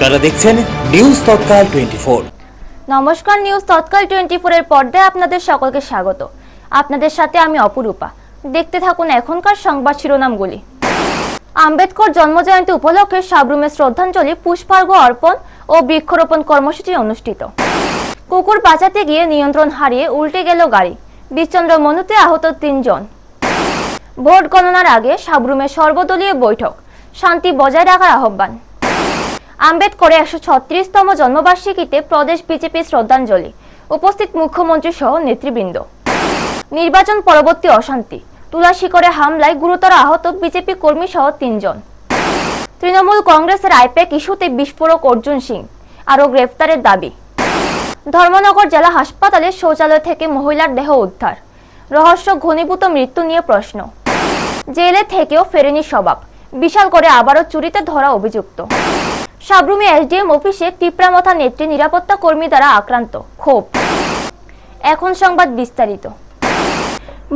আপনারা দেখছেন নিউজ তৎকাল 24। নমস্কার, নিউজ তৎকাল 24 এর পর্দায় আপনাদের সকলকে স্বাগত। আপনাদের সাথে আমি অপরূপা। দেখতে থাকুন এখনকার সংবাদ শিরোনামগুলি। আম্বেদকর জন্মজয়ন্তী উপলক্ষে সাবরুমে শ্রদ্ধাঞ্জলি, পুষ্পার্ঘ্য অর্পণ ও বৃক্ষরোপণ কর্মসূচি অনুষ্ঠিত। কুকুর বাঁচাতে গিয়ে নিয়ন্ত্রণ হারিয়ে উল্টে গেল গাড়ি, বিষচন্দ্র মনুতে আহত 3 জন। ভোট গণনার আগে সাবরুমে সর্বদলীয় বৈঠক, শান্তি বজায় রাখার আহ্বান। আম্বেদকরের 136তম জন্মবার্ষিকীতে প্রদেশ বিজেপি শ্রদ্ধাঞ্জলি, উপস্থিত মুখ্যমন্ত্রী সহ নেতৃবৃন্দ। নির্বাচন পরবর্তী অশান্তি, তুলাশিকরে হামলায় গুরুতর আহত বিজেপি কর্মী সহ 3 জন। তৃণমূল কংগ্রেসের আইপ্যাক ইস্যুতে বিস্ফোরক অর্জুন সিং, আরও গ্রেফতারের দাবি। ধর্মনগর জেলা হাসপাতালে শৌচালয় থেকে মহিলার দেহ উদ্ধার, রহস্য ঘনীভূত মৃত্যু নিয়ে প্রশ্ন। জেলে থেকেও ফেরেনি স্বভাব, বিশাল করে আবারও চুরিতে ধরা অভিযুক্ত। সাবরুমে এসডিএম অফিসে টিপরামথা নেত্রী নিরাপত্তা কর্মী দ্বারা আক্রান্ত, ক্ষোভ। এখন সংবাদ বিস্তারিত।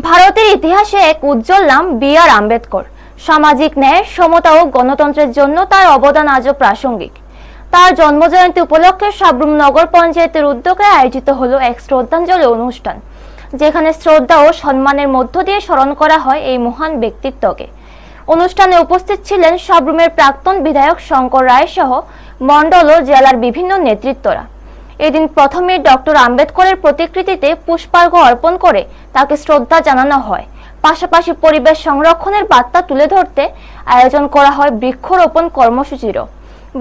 ভারতের ইতিহাসে এক উজ্জ্বল নাম বি.আর. আম্বেদকর। সামাজিক ন্যায়, সমতা ও গণতন্ত্রের জন্য তার অবদান আজও প্রাসঙ্গিক। তার জন্মজয়ন্তী উপলক্ষে সাবরুম নগর পঞ্চায়েতের উদ্যোগে আয়োজিত হলো এক শ্রদ্ধাঞ্জলি অনুষ্ঠান, যেখানে শ্রদ্ধা ও সম্মানের মধ্য দিয়ে স্মরণ করা হয় এই মহান ব্যক্তিত্বকে। অনুষ্ঠানে উপস্থিত ছিলেন সাবরুমের প্রাক্তন বিধায়ক শঙ্কর রায় সহ মণ্ডল ও জেলার বিভিন্ন নেতৃত্বরা। এদিন প্রথমে ডক্টর আম্বেদকরের প্রতিকৃতিতে পুষ্পার্ঘ্য অর্পণ করে তাকে শ্রদ্ধা জানানো হয়। পাশাপাশি পরিবেশ সংরক্ষণের বার্তা তুলে ধরতে আয়োজন করা হয় বৃক্ষরোপণ কর্মসূচিরও।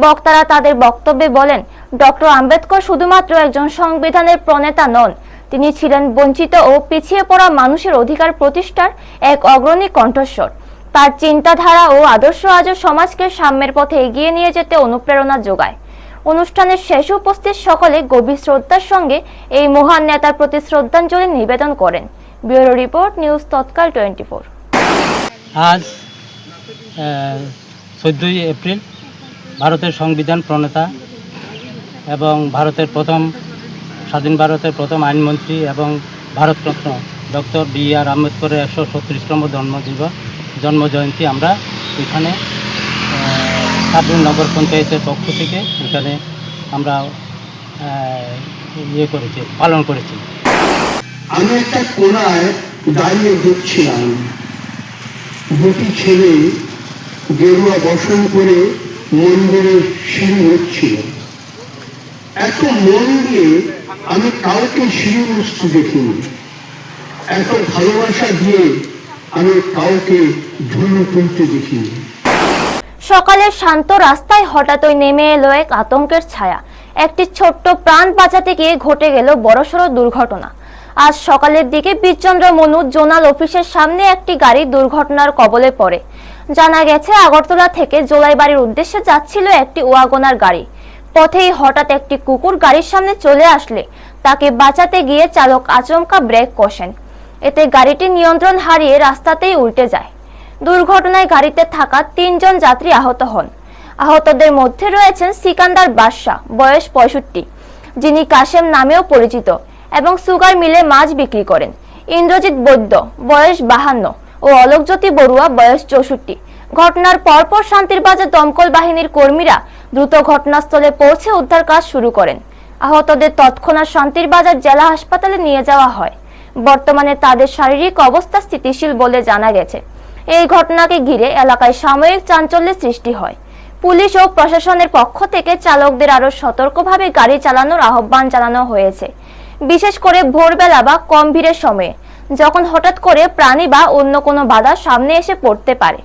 বক্তারা তাদের বক্তব্যে বলেন, ডক্টর আম্বেদকর শুধুমাত্র একজন সংবিধানের প্রণেতা নন, তিনি ছিলেন বঞ্চিত ও পিছিয়ে পড়া মানুষের অধিকার প্রতিষ্ঠার এক অগ্রণী কণ্ঠস্বর। তার চিন্তাধারা ও আদর্শ আজও সমাজকে সাম্যের পথে এগিয়ে নিয়ে যেতে অনুপ্রেরণা যোগায়। অনুষ্ঠানের শেষে উপস্থিত সকলে গভীর শ্রদ্ধার সঙ্গে এই মহান নেতার প্রতি শ্রদ্ধাঞ্জলি নিবেদন করেন। ব্যুরো রিপোর্ট, নিউজ তৎকাল 24। আজ 14 এপ্রিল ভারতের সংবিধান প্রণেতা এবং স্বাধীন ভারতের প্রথম আইনমন্ত্রী এবং ভারতরত্ন ডক্টর বি.আর. আম্বেদকরের 136তম জন্মজয়ন্তী আমরা এখানে সাবরুম নগর পঞ্চায়েতের পক্ষ থেকে এখানে আমরা পালন করেছি। আমি একটা কোনায় দাঁড়িয়ে দেখছিলাম, দুটি ছেলে গেরুয়া বসন করে মন্দিরের সিঁড়ি উঠছিল। এত মন দিয়ে আমি কাউকে সিঁড়ি উঠতে দেখিনি, এত ভালোবাসা দিয়ে আমি কাউকে ধুলো তুলতে দেখিনি। সকালের শান্ত রাস্তায় হঠাৎই নেমে এলো এক আতঙ্কের ছায়া। একটি ছোট্ট প্রাণ বাঁচাতে গিয়ে ঘটে গেল বড়সড় দুর্ঘটনা। আজ সকালের দিকে বিষচন্দ্র মনু জোনাল অফিসের সামনে একটি গাড়ি দুর্ঘটনার কবলে পড়ে। জানা গেছে, আগরতলা থেকে জোলাইবাড়ির উদ্দেশ্যে যাচ্ছিল একটি ওয়াগনার গাড়ি। পথেই হঠাৎ একটি কুকুর গাড়ির সামনে চলে আসলে তাকে বাঁচাতে গিয়ে চালক আচমকা ব্রেক কষেন। এতে গাড়িটি নিয়ন্ত্রণ হারিয়ে রাস্তাতেই উল্টে যায়। দুর্ঘটনায় গাড়িতে থাকা 3 জন যাত্রী আহত হন। আহতদের মধ্যে রয়েছেন সিকান্দার বাদশা, বয়স 65, যিনি কাশেম নামেও পরিচিত এবং সুগার মিলে মাছ বিক্রি করেন, ইন্দ্রজিৎ বৈদ্য, বয়স 52 ও অলোকজ্যোতি বড়ুয়া, বয়স 64। ঘটনার পরপর শান্তিরবাজার দমকল বাহিনীর কর্মীরা দ্রুত ঘটনাস্থলে পৌঁছে উদ্ধার কাজ শুরু করেন। আহতদের তৎক্ষণাৎ শান্তিরবাজার জেলা হাসপাতালে নিয়ে যাওয়া হয়। বর্তমানে তাদের শারীরিক অবস্থা স্থিতিশীল বলে জানা গেছে। এই ঘটনাকে ঘিরে এলাকায় সাময়িক চাঞ্চল্যের সৃষ্টি হয়। পুলিশ ও প্রশাসনের পক্ষ থেকে চালকদের আরো সতর্কভাবে গাড়ি চালানোর আহ্বান জানানো হয়েছে, বিশেষ করে ভোরবেলা বা কম ভিড়ের সময়ে, যখন হঠাৎ করে প্রাণী বা অন্য কোনো বাধা সামনে এসে পড়তে পারে।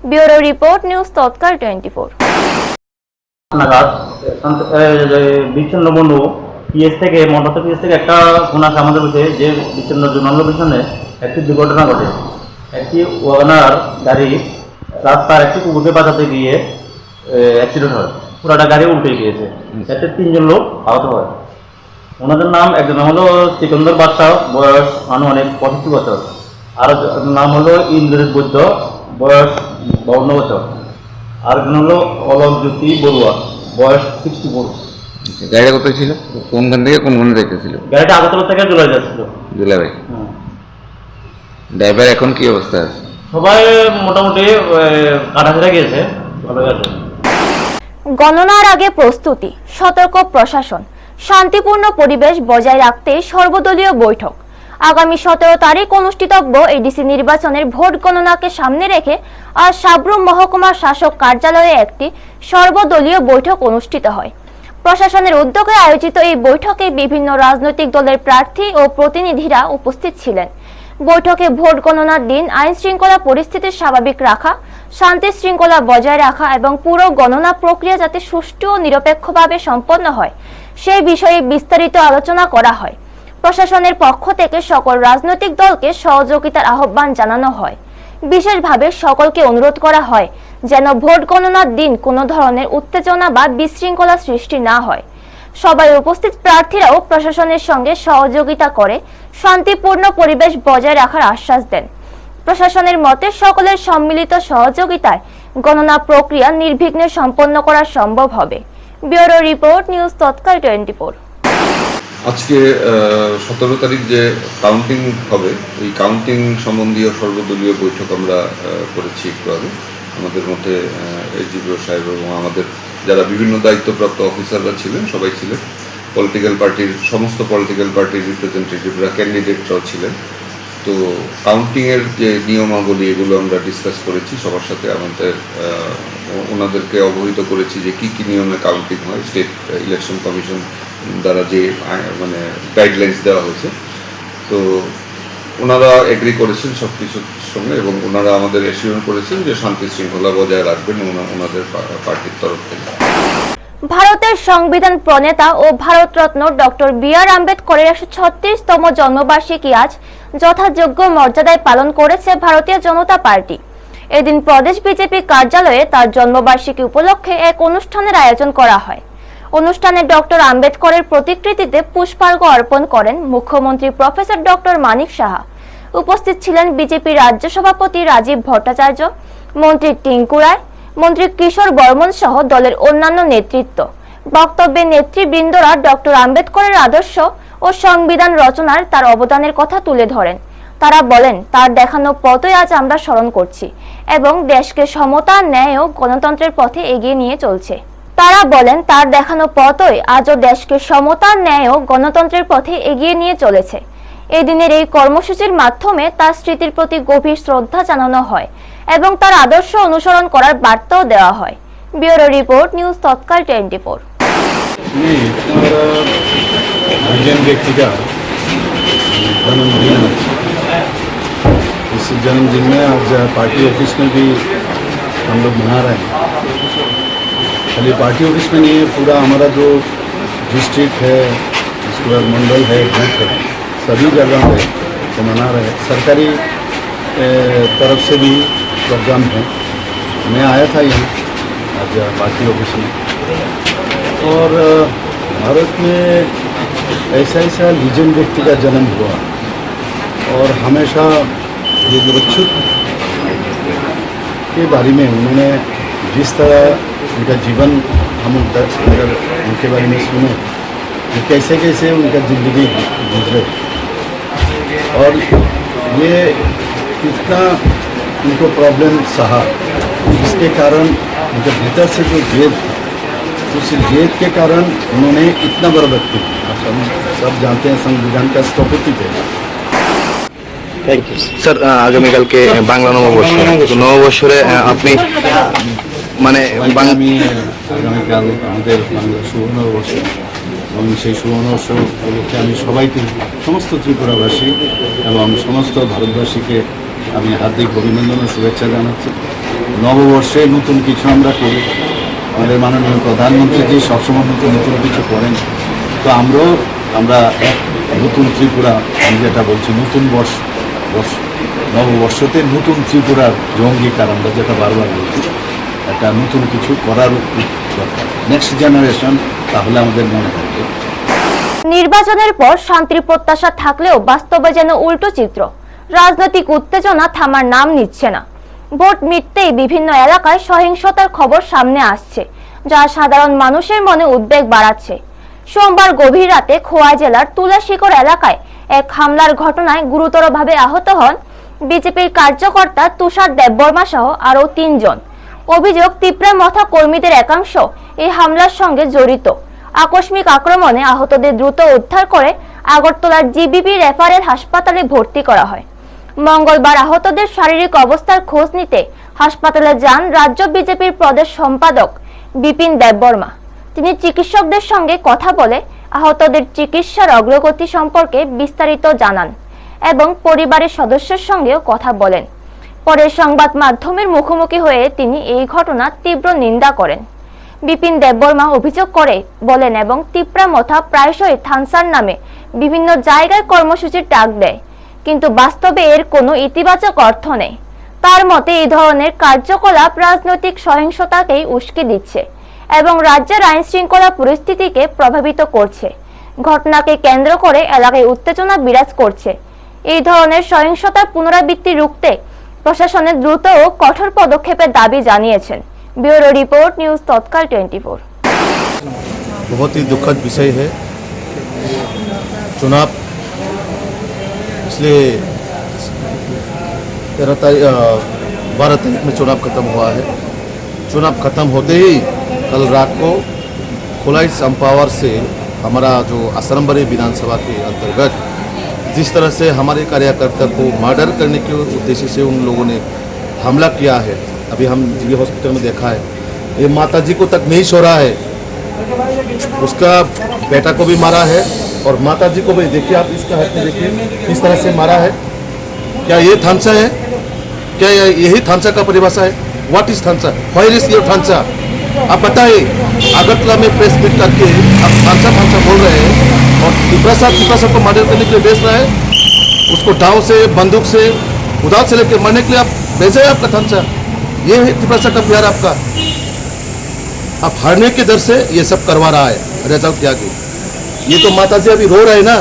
ব্যুরো রিপোর্ট, নিউজ তৎকাল 24। বিষচন্দ্র মনু পিএস থেকে একটা ফোন আসে আমাদের বলছে যে বিষচন্দ্র জোনাল অফিসে একটি দুর্ঘটনা ঘটে। একটি ওয়াগনার গাড়ি রাস্তার একটি কুকুরকে বাঁচাতে গিয়ে অ্যাক্সিডেন্ট হয়, পুরাটা গাড়ি উল্টে গিয়েছে। এতে 3 জন লোক আহত হয়। ওনাদের নাম, একজন নাম হলো সিকান্দার বাদশা, বয়স আনুমানিক 65 বছর, আর নাম হলো ইন্দ্রজিৎ বৈদ্য, বয়স 52 বছর, আর একজন হলো অলোকজ্যোতি বড়ুয়া, বয়স 64। গাড়িটা কোথায় ছিল, কোনখান থেকে কোনখানে যাইতেছিল? গাড়িটা আগরতলা থেকে জুলাই যাচ্ছিল। জুলাই। ড্রাইভার এখন কি অবস্থা আছে? সবাই মোটামুটি কাটাছেড়া গিয়েছে, ভালো আছে। গণনার আগে প্রস্তুতি, সতর্ক প্রশাসন, শান্তিপূর্ণ পরিবেশ বজায় রাখতে সর্বদলীয় বৈঠক। আগামী 17 তারিখ অনুষ্ঠিতব্য এডিসি নির্বাচনের ভোট গণনাকে সামনে রেখে আজ সাবরুম মহকুমা শাসক কার্যালয়ে একটি সর্বদলীয় বৈঠক অনুষ্ঠিত হয়। প্রশাসনের উদ্যোগে আয়োজিত এই বৈঠকে বিভিন্ন রাজনৈতিক দলের প্রার্থী ও প্রতিনিধিরা উপস্থিত ছিলেন। বৈঠকে ভোট গণনার দিন আইন শৃঙ্খলা পরিস্থিতি স্বাভাবিক রাখা, শান্তি শৃঙ্খলা বজায় রাখা এবং পুরো গণনা প্রক্রিয়া যাতে সুষ্ঠু ও নিরপেক্ষভাবে সম্পন্ন হয় সেই বিষয়ে বিস্তারিত আলোচনা করা হয়। প্রশাসনের পক্ষ থেকে সকল রাজনৈতিক দলকে সহযোগিতার আহ্বান জানানো হয়। বিশেষভাবে সকলকে অনুরোধ করা হয় যেন ভোট গণনার দিন কোনো ধরনের উত্তেজনা বা বিশৃঙ্খলা সৃষ্টি না হয়। সবাই উপস্থিত প্রার্থীরাও প্রশাসনের সঙ্গে সহযোগিতা করে শান্তিপূর্ণ পরিবেশ বজায় রাখার আশ্বাস দেন। প্রশাসনের মতে সকলের সম্মিলিত সহযোগিতায় গণনা প্রক্রিয়া নির্বিঘ্নে সম্পন্ন করা সম্ভব হবে। ব্যুরো রিপোর্ট, নিউজ তৎকাল 24। আজকে 17 তারিখ যে কাউন্টিং হবে, এই কাউন্টিং সম্বন্ধীয় সর্বদলীয় বৈঠক আমরা করেছি একটু আগে। আমাদের মধ্যে এসডিপিও সাহেব এবং আমাদের যারা বিভিন্ন দায়িত্বপ্রাপ্ত অফিসাররা ছিলেন সবাই ছিলেন, পলিটিক্যাল পার্টির সমস্ত পলিটিক্যাল পার্টির রিপ্রেজেন্টেটিভরা, ক্যান্ডিডেটরাও ছিলেন। তো কাউন্টিংয়ের যে নিয়মাবলী এগুলো আমরা ডিসকাস করেছি সবার সাথে। আমাদের ওনাদেরকে অবহিত করেছি যে কী কী নিয়মে কাউন্টিং হয়, স্টেট ইলেকশন কমিশন দ্বারা যে মানে গাইডলাইন্স দেওয়া হয়েছে। তো ওনারা এগ্রি করেছেন সব কিছুর সঙ্গে এবং ওনারা আমাদের এশিওর করেছেন যে শান্তি শৃঙ্খলা বজায় রাখবেন ওনাদের পার্টির তরফ থেকে। ভারতের সংবিধান প্রণেতা ও ভারতরত্ন ডক্টর বি.আর. আম্বেদকরের 136তম জন্মবার্ষিকী আজ যথাযোগ্য মর্যাদায় পালন করেছে ভারতীয় জনতা পার্টি। এদিন প্রদেশ বিজেপি কার্যালয়ে তার জন্মবার্ষিকী উপলক্ষে এক অনুষ্ঠানের আয়োজন করা হয়। অনুষ্ঠানে ডক্টর আম্বেদকরের প্রতিকৃতিতে পুষ্পার্ঘ্য অর্পণ করেন মুখ্যমন্ত্রী প্রফেসর ডক্টর মানিক সাহা। উপস্থিত ছিলেন বিজেপি রাজ্য সভাপতি রাজীব ভট্টাচার্য, মন্ত্রী টিঙ্কু রায়, মন্ত্রী কিশোর বর্মন সহ দলের অন্যান্য নেতৃত্ব। বক্তব্যে নেতৃবৃন্দরা ডক্টর আম্বেদকরের আদর্শ ও সংবিধান রচনার তার অবদানের কথা তুলে ধরেন। তারা বলেন, তার দেখানো পথই আজ আমরা স্মরণ করছি এবং দেশকে সমতা, ন্যায় ও গণতন্ত্রের পথে এগিয়ে নিয়ে চলছে। তারা বলেন, তার দেখানো পথই আজও দেশকে সমতা, ন্যায় ও গণতন্ত্রের পথে এগিয়ে নিয়ে চলেছে। এই দিনের এই কর্মসূচির মাধ্যমে তার স্মৃতির প্রতি গভীর শ্রদ্ধা জানানো হয় এবং তার আদর্শ অনুসরণ করার বার্তাও দেওয়া হয়। ব্যুরো রিপোর্ট, নিউজ তৎকাল 24। व्यक्ति का जन्मदिन है। इस जन्मदिन में आज पार्टी ऑफिस में भी हम लोग मना रहे हैं। खाली पार्टी ऑफिस में नहीं है, पूरा हमारा जो डिस्ट्रिक्ट है, उसके बाद मंडल है, बूथ है, सभी जगह पे तो मना रहे हैं। सरकारी तरफ से भी प्रोग्राम है। मैं आया था यहाँ आज पार्टी ऑफिस में, और भारत में ऐसा ऐसा लीजेंड व्यक्ति का जन्म हुआ, और हमेशा ये बच्चों के बारे में उन्होंने जिस तरह उनका जीवन हम अगर उनके बारे में सुने कि कैसे कैसे उनका ज़िंदगी गुजरे, और ये इतना उनको प्रॉब्लम सहा, जिसके कारण उनके भीतर से जो जेद था, उस जेद के कारण उन्होंने इतना बड़ा व्यक्ति, आप सब जानते हैं, संविधान का স্থপতি थे। Thank you sir. আগামীকালকে বাংলা নববর্ষ, তো নববর্ষরে আপনি মানে আমি আগামীকাল আমাদের বাংলা সুবর্ণবর্ষ, এবং সেই সুবর্ণবর্ষ উপলক্ষে আমি সবাইকে, সমস্ত ত্রিপুরাবাসী এবং সমস্ত ভারতবাসীকে আমি হার্দিক অভিনন্দন ও শুভেচ্ছা জানাচ্ছি। নববর্ষে নতুন কিছু আমরা করি, আমাদের মাননীয় প্রধানমন্ত্রী যে সবসময় নতুন নতুন কিছু করেন, তো আমরা এক নতুন ত্রিপুরা, আমি যেটা বলছি নতুন নববর্ষতে নতুন ত্রিপুরার যে অঙ্গীকার, আমরা যেটা বারবার বলছি, একটা নতুন কিছু করার দরকার নেক্সট জেনারেশন, তাহলে আমাদের মনে থাকবে। নির্বাচনের পর শান্তির প্রত্যাশা থাকলেও বাস্তবে যেন উল্টো চিত্র। রাজনৈতিক উত্তেজনা থামার নাম নিচ্ছে না। ভোট মিটতেই বিভিন্ন এলাকায় সহিংসতার খবর সামনে আসছে, যা সাধারণ মানুষের মনে উদ্বেগ বাড়াচ্ছে। সোমবার গভীর রাতে খোয়াই জেলার তুলাশিকর এলাকায় এক হামলার ঘটনায় গুরুতরভাবে আহত হন বিজেপির কার্যকর্তা তুষার দেববর্মা সহ আরও 3 জন। অভিযোগ তিপ্রা মথা কর্মীদের একাংশ এই হামলার সঙ্গে জড়িত। আকস্মিক আক্রমণে আহতদের দ্রুত উদ্ধার করে আগরতলার জিবিপি রেফারেল হাসপাতালে ভর্তি করা হয়। মঙ্গলবার আহতদের শারীরিক অবস্থার খোঁজ নিতে হাসপাতালে যান রাজ্য বিজেপির প্রদেশ সম্পাদক বিপিন দেববর্মা। তিনি চিকিৎসকদের সঙ্গে কথা বলে আহতদের চিকিৎসার অগ্রগতি সম্পর্কে বিস্তারিত জানান এবং পরিবারের সদস্যের সঙ্গেও কথা বলেন। পরে সংবাদ মাধ্যমের মুখোমুখি হয়ে তিনি এই ঘটনার তীব্র নিন্দা করেন। বিপিন দেববর্মা অভিযোগ করে বলেন এবং তিপ্রা মথা প্রায়শই থানসার নামে বিভিন্ন জায়গায় কর্মসূচির ডাক দেয়, কিন্তু বাস্তবে এর কোনো ইতিবাচক অর্থ নেই। তার মতে এই ধরনের কার্যকলাপ রাজনৈতিক সহিংসতাকেই উস্কে দিচ্ছে এবং রাজ্যের আইন শৃঙ্খলা পরিস্থিতিকে প্রভাবিত করছে। ঘটনাকে কেন্দ্র করে এলাকায় উত্তেজনা বিরাজ করছে। এই ধরনের সহিংসতার পুনরাবৃত্তি রুখতে প্রশাসনের দ্রুত ও কঠোর পদক্ষেপের দাবি জানিয়েছেন। ब्यूरो रिपोर्ट न्यूज तत्काल 24। बहुत ही दुखद विषय है चुनाव, इसलिए 12 तारीख में चुनाव खत्म हुआ है। चुनाव खत्म होते ही कल रात को कोलाइस अम्पावर से हमारा जो असरम्बरी विधानसभा के अंतर्गत जिस तरह से हमारे कार्यकर्ता को मर्डर करने के उद्देश्य से उन लोगों ने हमला किया है, अभी हम जीबी हॉस्पिटल में देखा है। ये माताजी को तक नहीं छोड़ा है, उसका बेटा को भी मारा है और माताजी को भी। देखिए आप इसका हाथ में देखिए किस तरह से मारा है। क्या ये थानसा है? क्या यही थानसा का परिभाषा है? What is Thansa? Where is your Thansa? आप बताइए। अगरतला में प्रेस मीट करके आप थानसा थानसा बोल रहे हैं और तिप्रा साहब को मर्डर करने के लिए भेज रहा है। उसको डाव से बंदूक से उदार से लेकर मरने के लिए आप भेजे आपका थानसा। ये है तिप्रा साहब का प्यार आपका। आप हारने के डर से ये सब करवा रहा है रिजल्ट के आगे। ये तो माताजी अभी रो रहे हैं ना,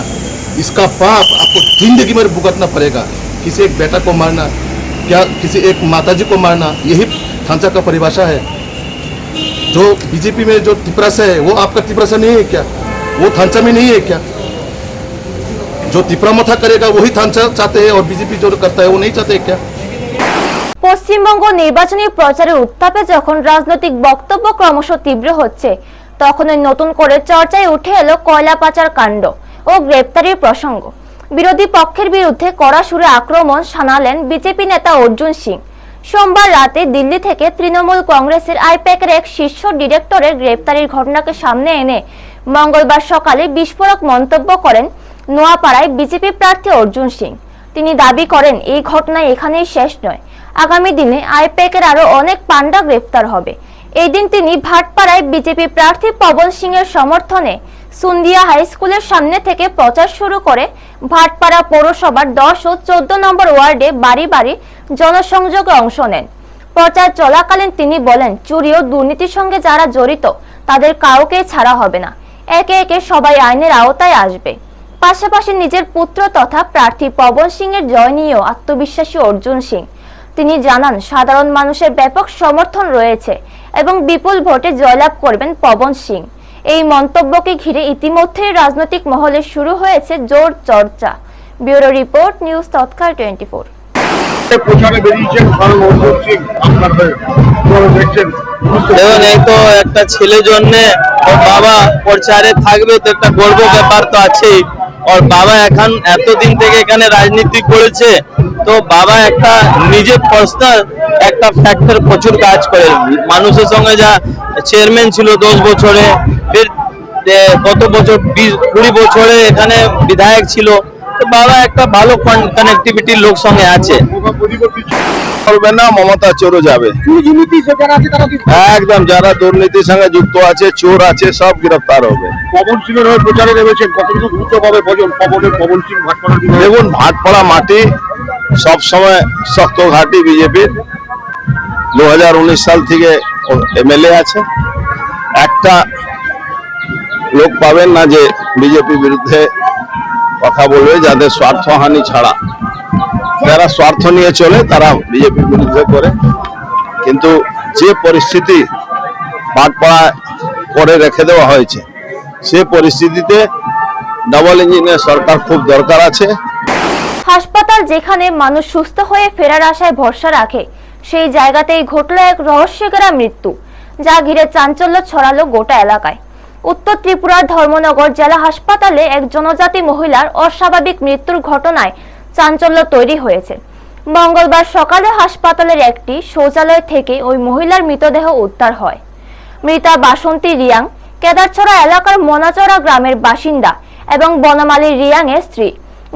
इसका पाप आपको जिंदगी में भुगतना पड़ेगा। किसी एक बेटा को मारना, क्या किसी एक माताजी को मारना, यही थानसा का परिभाषा है। जो बीजेपी में जो तिपरासा है वो आपका तिपरासा नहीं है क्या? वो थानसा में नहीं है क्या? जो तिपरा मथा करेगा वही थानसा चाहते हैं और बीजेपी जो करता है वो नहीं चाहते क्या? পশ্চিমবঙ্গ নির্বাচনী প্রচারের উত্তাপে যখন রাজনৈতিক বক্তব্য ক্রমশ তীব্র হচ্ছে, তখনই নতুন করে চর্চায় উঠে এলো কয়লা পাচার কাণ্ড ও গ্রেপ্তারির প্রসঙ্গ। বিরোধী পক্ষের বিরুদ্ধে কড়া সুরে আক্রমণ শানালেন বিজেপি নেতা অর্জুন সিং। সোমবার রাতে দিল্লি থেকে তৃণমূল কংগ্রেসের আইপ্যাকের এক শীর্ষ ডিরেক্টরের গ্রেপ্তারির ঘটনাকে সামনে এনে মঙ্গলবার সকালে বিস্ফোরক মন্তব্য করেন নোয়াপাড়ায় বিজেপি প্রার্থী অর্জুন সিং। তিনি দাবি করেন এই ঘটনা এখানেই শেষ নয়, আগামী দিনে আইপ্যাকের আরো অনেক পান্ডা গ্রেফতার হবে। এই দিন তিনি ভাটপাড়ায় বিজেপি প্রার্থী পবন সিং এর সমর্থনে সুন্দিয়া হাই স্কুলের সামনে থেকে প্রচার শুরু করে ভাটপাড়া পৌরসভার 10 ও 14 নম্বর ওয়ার্ডে বাড়ি বাড়ি জনসংযোগে অংশ নেন। প্রচার চলাকালীন তিনি বলেন, চুরি ও দুর্নীতির সঙ্গে যারা জড়িত তাদের কাউকে ছাড়া হবে না, একে একে সবাই আইনের আওতায় আসবে। পাশাপাশি নিজের পুত্র তথা প্রার্থী পবন সিং এর জয় নিয়েও আত্মবিশ্বাসী অর্জুন সিং। তিনি জানান, সাধারণ মানুষের ব্যাপক সমর্থন রয়েছে এবং বিপুল ভোটে জয়লাভ করবেন পবন সিং। এই মন্তব্যকে ঘিরে ইতিমধ্যেই রাজনৈতিক মহলে শুরু হয়েছে জোর চর্চা। ব্যুরো রিপোর্ট নিউজ তৎকাল 24। দেখুন, এই তো একটা ছেলের জন্য ওর বাবা প্রচারে থাকবে তো একটা গর্ব ব্যাপার তো আছেই। ওর বাবা এখন এতদিন থেকে এখানে রাজনীতি করেছে, তো বাবা একটা নিজের পার্সোনাল একটা ফ্যাক্টর প্রচুর কাজ করে। মানুষের সঙ্গে যা চেয়ারম্যান ছিল 10 বছরে, ফের কত বছর 20-20 বছরে এখানে বিধায়ক ছিল। তো বাবা একটা ভালো কানেক্টিভিটির লোক সঙ্গে আছে। করবে না, মমতা চোরও যাবে একদম। যারা দুর্নীতির সঙ্গে যুক্ত আছে, চোর আছে, সব গ্রেফতার হবে। পবন সিং এর হয়ে প্রচারে নেমেছেন, কতটুকু গুরুত্ব পাবে পবন সিং ভাটপাড়া? দেখুন, ভাটপাড়া মাটি সবসময় শক্ত ঘাঁটি বিজেপির। 2019 সাল থেকে এমএলএ আছে। একটা লোক পাবেন না যে বিজেপি বিরুদ্ধে কথা বলবে, যাদের স্বার্থহানি ছাড়া। যারা স্বার্থ নিয়ে চলে তারা বিজেপির বিরুদ্ধে করে। কিন্তু যে পরিস্থিতি ভাটপাড়া করে রেখে দেওয়া হয়েছে, সে পরিস্থিতিতে ডাবল ইঞ্জিনের সরকার খুব দরকার আছে। হাসপাতাল যেখানে মানুষ সুস্থ হয়ে ফেরার আশায় ভরসা রাখে, সেই জায়গাতেই ঘটল এক রহস্যঘেরা মৃত্যু, যা ঘিরে চাঞ্চল্য ছড়ালো গোটা এলাকায়। উত্তর ত্রিপুরার ধর্মনগর জেলা হাসপাতালে এক জনজাতি মহিলার অস্বাভাবিক মৃত্যুর ঘটনায় চাঞ্চল্য তৈরি হয়েছে। মঙ্গলবার সকালে হাসপাতালের একটি শৌচালয় থেকে ওই মহিলার মৃতদেহ উদ্ধার হয়। মৃতা বাসন্তী রিয়াং কেদারছড়া এলাকার মনাচড়া গ্রামের বাসিন্দা এবং বনমালী রিয়াং এর স্ত্রী।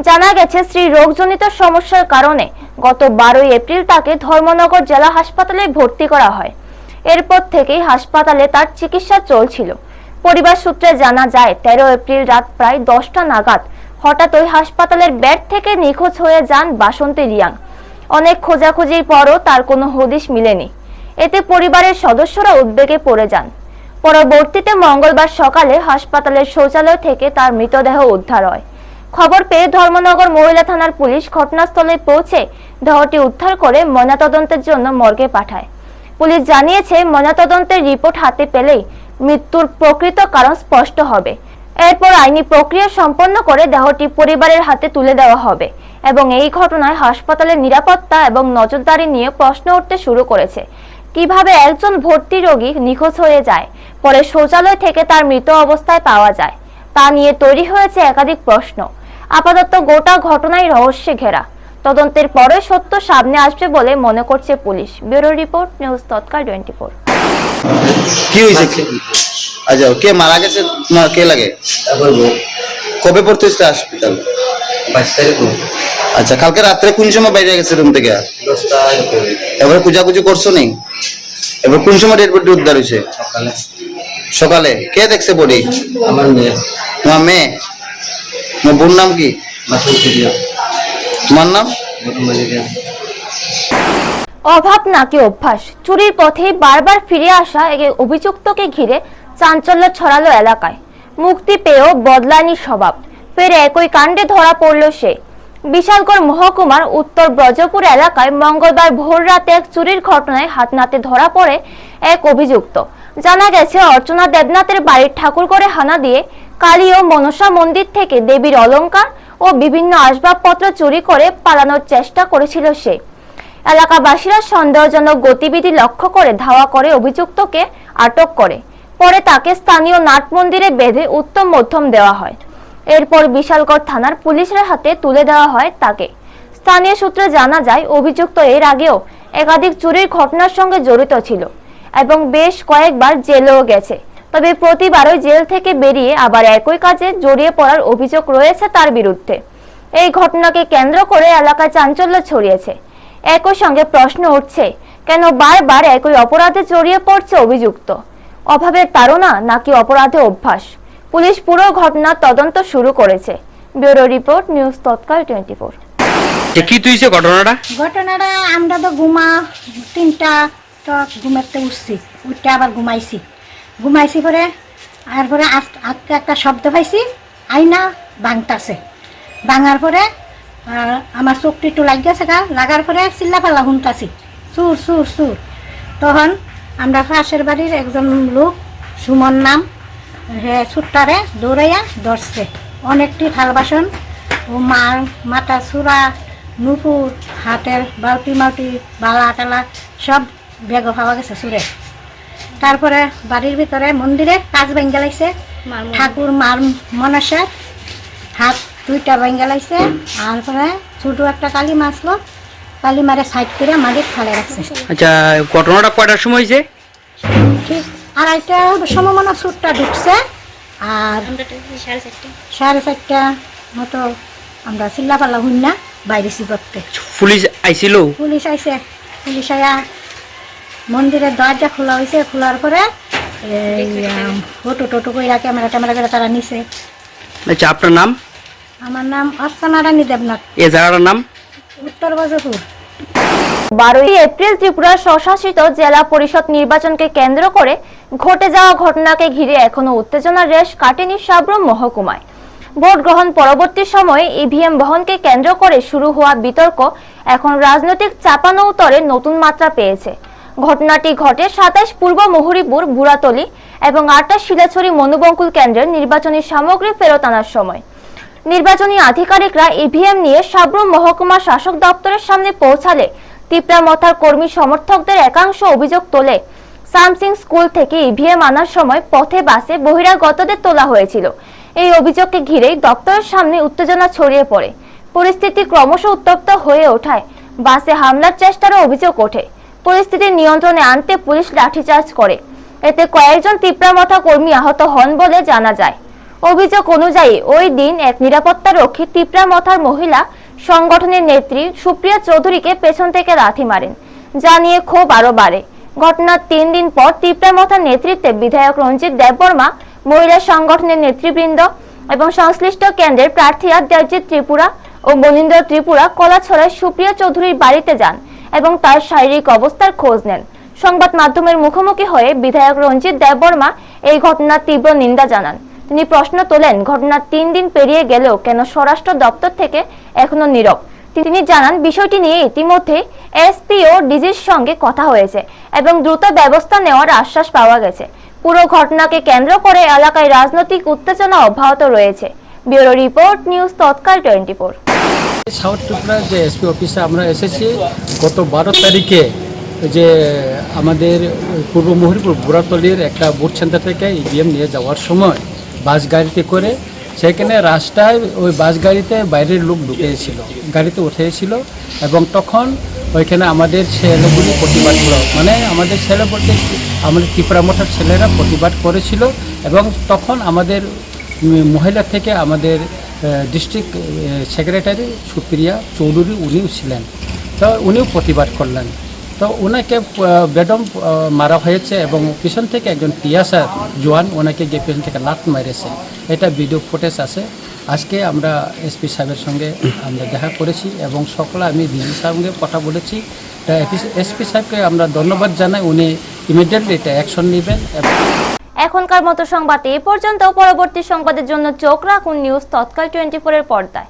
জানা গেছে, স্ত্রীর রোগজনিত সমস্যার কারণে গত 12 এপ্রিল তাকে ধর্মনগর জেলা হাসপাতালে ভর্তি করা হয়। এরপর থেকেই হাসপাতালে তার চিকিৎসা চলছিল। পরিবার সূত্রে জানা যায়, 13 এপ্রিল রাত প্রায় 10টা নাগাদ হঠাৎ ওই হাসপাতালের বেড থেকে নিখোঁজ হয়ে যান বাসন্তী রিয়াং। অনেক খোঁজাখুঁজির পরও তার কোনো হদিশ মিলেনি। এতে পরিবারের সদস্যরা উদ্বেগে পড়ে যান। পরবর্তীতে মঙ্গলবার সকালে হাসপাতালের শৌচালয় থেকে তার মৃতদেহ উদ্ধার হয়। খবর পেয়ে ধর্মনগর মহিলা থানার পুলিশ ঘটনাস্থলে পৌঁছে দেহটি উদ্ধার করে ময়নাতদন্তের জন্য মর্গে পাঠায়। পুলিশ জানিয়েছে, ময়নাতদন্তের রিপোর্ট হাতে পেলেই মৃত্যুর প্রকৃত কারণ স্পষ্ট হবে। এরপর আইনি প্রক্রিয়া সম্পন্ন করে দেহটি পরিবারের হাতে তুলে দেওয়া হবে এবং এই ঘটনায় হাসপাতালের নিরাপত্তা এবং নজরদারি নিয়ে প্রশ্ন উঠতে শুরু করেছে। কিভাবে একজন ভর্তি রোগী নিখোঁজ হয়ে যায়, পরে শৌচালয় থেকে তার মৃত অবস্থায় পাওয়া যায়, তা নিয়ে তৈরি হয়েছে একাধিক প্রশ্ন। আপাতত গোটা ঘটনায় রহস্যে ঘেরা। তদন্তের পরে সত্য সামনে আসবে বলে মনে করছে পুলিশ। ব্যুরো রিপোর্ট, নিউজ তৎকাল 24। কি হয়েছে? আচ্ছা, কে মারা গেছে? তোমার কে লাগে? কবে পড়তে হচ্ছে হসপিটাল? 22 তারিখ। আচ্ছা, কালকে রাত্রে কোন সময় বাইরে গেছে রুম থেকে? 10টা। এবার কুজাকুজি করছো নি? এবার কোন সময় ডেড বডি উদ্ধার হয়েছে? সকালে। কে দেখছে বডি? আমার মেয়ে। তোমার মেয়ে? তোমার বোন নাম কি? তোমার নাম? অভাব নাকি অভ্যাস? চুরির পথে বারবার ফিরে আসা এক অভিযুক্তকে ঘিরে চাঞ্চল্য ছড়ালো এলাকায়। মুক্তি পেয়েও বদলায়নি স্বভাব, ফের একই কাণ্ডে ধরা পড়ল সে। বিশালগড় মহকুমার উত্তর ব্রজপুর এলাকায় মঙ্গলবার ভোর রাতে এক চুরির ঘটনায় হাতনাতে ধরা পড়ে এক অভিযুক্ত। জানা গেছে, অর্চনা দেবনাথের বাড়ির ঠাকুরঘরে হানা দিয়ে কালী ও মনসা মন্দির থেকে দেবীর অলংকার ও বিভিন্ন আসবাবপত্র চুরি করে পালানোর চেষ্টা করেছিল সে। এলাকাবাসীরা সন্দেহজনক গতিবিধি লক্ষ্য করে ধাওয়া করে অভিযুক্তকে আটক করে। পরে তাকে স্থানীয় নাট মন্দিরে বেঁধে উত্তম মধ্যম দেওয়া হয়। এরপর বিশালগড় থানার পুলিশের হাতে তুলে দেওয়া হয় তাকে। স্থানীয় সূত্রে জানা যায়, অভিযুক্ত এর আগেও একাধিক চুরির ঘটনার সঙ্গে জড়িত ছিল এবং বেশ কয়েকবার জেলেও গেছে। তবে প্রতিবারই জেল থেকে বেরিয়ে আবার একই কাজে জড়িয়ে পড়ার অভিযোগ রয়েছে তার বিরুদ্ধে। এই ঘটনাকে কেন্দ্র করে এলাকায় চাঞ্চল্য ছড়িয়েছে। একই সঙ্গে প্রশ্ন উঠছে, কেন বারবার একই অপরাধে জড়িয়ে পড়ছে অভিযুক্ত? অভাবের তাড়না নাকি অপরাধে অভ্যাস? পুলিশ পুরো ঘটনার তদন্ত শুরু করেছে। ব্যুরো রিপোর্ট, নিউজ তৎকাল 24। কি তুইছে ঘটনাটা? ঘটনাটা আমরা তো 3টা তো ঘুমাতে উঠছি, উঠতে আবার ঘুমাইছি পরে আর পরে আজকে একটা শব্দ পাইছি, আয়না ভাঙতাছে। ভাঙার পরে আমার চোখটি একটু লাগিয়েছে, লাগার পরে চিল্লাপাল্লা শুনতাছি, সুর সুর সুর। তখন আমরা পাশের বাড়ির একজন লোক, সুমন নাম, ছুট্টারে দৌড়াইয়া ধরছে। অনেকটি থাল বাসন ও মার মাথা চূড়া, নুপুর, হাতের বাউটি মাউটি, বালা টালা সব বেগ পাওয়া গেছে চুরে। তারপরে বাড়ির ভিতরে মন্দিরে কাজ ভেঙে লাইছে, ঠাকুর মার মনসার হাত 2টা ভেঙে লাইছে। আর পরে ছোট একটা কালী মাছলো, কালী মারে সাইড করে মাটির ফালে রাখছে। আচ্ছা, ঘটনাটা কয়টার সময় হয়েছে? ঠিক 2:30টার সময় মনে সুটটা ঢুকছে। আর 4:30 মতো আমরা চিল্লাপাল্লা শুন না বাইরেছি করতে। পুলিশ আইছিল? পুলিশ আইছে। পুলিশ আয়া মন্দিরের দরজা খোলা হয়েছে, খোলার পরে ফটো টোটো কইরা ক্যামেরা করে তারা নিছে। আচ্ছা, আপনার নাম? আমার নাম অর্চনা রানী দেবনাথ। এই জায়গাটার নাম? উত্তর ব্রজপুর। 12 এপ্রিল ত্রিপুরার স্বশাসিত জেলা পরিষদ নির্বাচনকে কেন্দ্র করে ঘটে যাওয়া ঘটনাকে ঘিরে এখনো উত্তেজনার রেশ কাটেনি সাব্রুম মহকুমায়। ভোট গ্রহণ পরবর্তী সময়ে ইভিএম বহনকে কেন্দ্র করে শুরু হওয়া বিতর্ক এখন রাজনৈতিক চাপানউতরে নতুন মাত্রা পেয়েছে। ঘটনাটি ঘটে 27 পূর্ব মহুরীপুর, বুড়াতলি এবং 28 শিলাছড়ি মনুবঙ্কুল কেন্দ্রের নির্বাচনী সামগ্রী ফেরত আনার সময়। নির্বাচনী আধিকারিকরা ইভিএম নিয়ে সাব্রুম মহকুমা শাসক দপ্তরের সামনে পৌঁছালে তিপ্রামথার কর্মী সমর্থকদের একাংশ অভিযোগ তোলে, সামসিং স্কুল থেকে ইভিএম আনার সময় পথে বাসে বহিরাগতদের তোলা হয়েছিল। এই অভিযোগকে ঘিরেই দপ্তরের সামনে উত্তেজনা ছড়িয়ে পড়ে। পরিস্থিতি ক্রমশ উত্তপ্ত হয়ে ওঠায় বাসে হামলার চেষ্টারও অভিযোগ ওঠে। পরিস্থিতি নিয়ন্ত্রণে আনতে পুলিশ লাঠিচার্জ করে। এতে কয়েকজন তিপ্রামথা কর্মী আহত হন বলে জানা যায়। অভিযোগ অনুযায়ী ওই দিন এক নিরাপত্তারক্ষী তিপ্রামথার মহিলা সংগঠনের নেত্রী সুপ্রিয়া চৌধুরীকে পেছন থেকে লাথি মারেন, যা নিয়ে ক্ষোভ আরো বাড়ে। ঘটনার 3 দিন পর তিপ্রামথার নেতৃত্বে বিধায়ক রঞ্জিত দেববর্মা, মহিলা সংগঠনের নেতৃবৃন্দ এবং সংশ্লিষ্ট কেন্দ্রের প্রার্থী আদ্যাজিৎ ত্রিপুরা ও মনীন্দ্র ত্রিপুরা কলাছড়ায় সুপ্রিয়া চৌধুরীর বাড়িতে যান এবং তার শারীরিক অবস্থার খোঁজ নেন। সংবাদ মাধ্যমের মুখোমুখি হয়ে বিধায়ক রঞ্জিত দেববর্মা এই ঘটনার তীব্র নিন্দা জানান। তিনি প্রশ্ন তোলেন, ঘটনার 3 দিন পেরিয়ে গেলেও কেন স্বরাষ্ট্র দপ্তর থেকে এখনো নীরব। তিনি জানান, বিষয়টি নিয়ে ইতিমধ্যে এসপি ও ডিজির সঙ্গে কথা হয়েছে এবং দ্রুত ব্যবস্থা নেওয়ার আশ্বাস পাওয়া গেছে। পুরো ঘটনাকে কেন্দ্র করে এলাকায় রাজনৈতিক উত্তেজনা অব্যাহত রয়েছে। ব্যুরো রিপোর্ট, নিউজ তৎকাল 24। সাউথ ত্রিপুরা যে এসপি অফিসে আমরা এসেছি গত 12 তারিখে, যে আমাদের পূর্ব মহিরপুর বুড়াতলির একটা বুথ সেন্টার থেকে ইভিএম নিয়ে যাওয়ার সময় বাস গাড়িতে করে সেখানে রাস্তায় ওই বাস গাড়িতে বাইরের লোক ঢুকেছিল, গাড়িতে উঠেছিল এবং তখন ওইখানে আমাদের ছেলেগুলি প্রতিবাদ করলো, মানে আমাদের ছেলে বলতে আমাদের তিপ্রামথার ছেলেরা প্রতিবাদ করেছিল এবং তখন আমাদের মহিলা থেকে আমাদের ডিস্ট্রিক্ট সেক্রেটারি সুপ্রিয়া চৌধুরী উনিও ছিলেন, তো উনিও প্রতিবাদ করলেন। তো ওনাকে বেদম মারা হয়েছে এবং পিছন থেকে একজন টিয়াসার জওয়ান ওনাকে গিয়ে পিছন থেকে লাত মেরেছে। এটা ভিডিও ফুটেজ আছে। আজকে আমরা এসপি সাহেবের সঙ্গে আমরা দেখা করেছি এবং সকলে আমি ডিজি সাহেবের সঙ্গে কথা বলেছি। এসপি সাহেবকে আমরা ধন্যবাদ জানাই, উনি ইমিডিয়েটলি এটা অ্যাকশন নেবেন। এখনকার মতো সংবাদ এই পর্যন্ত। পরবর্তী সংবাদের জন্য চোখ রাখুন নিউজ তৎকাল 24 এর পর্দায়।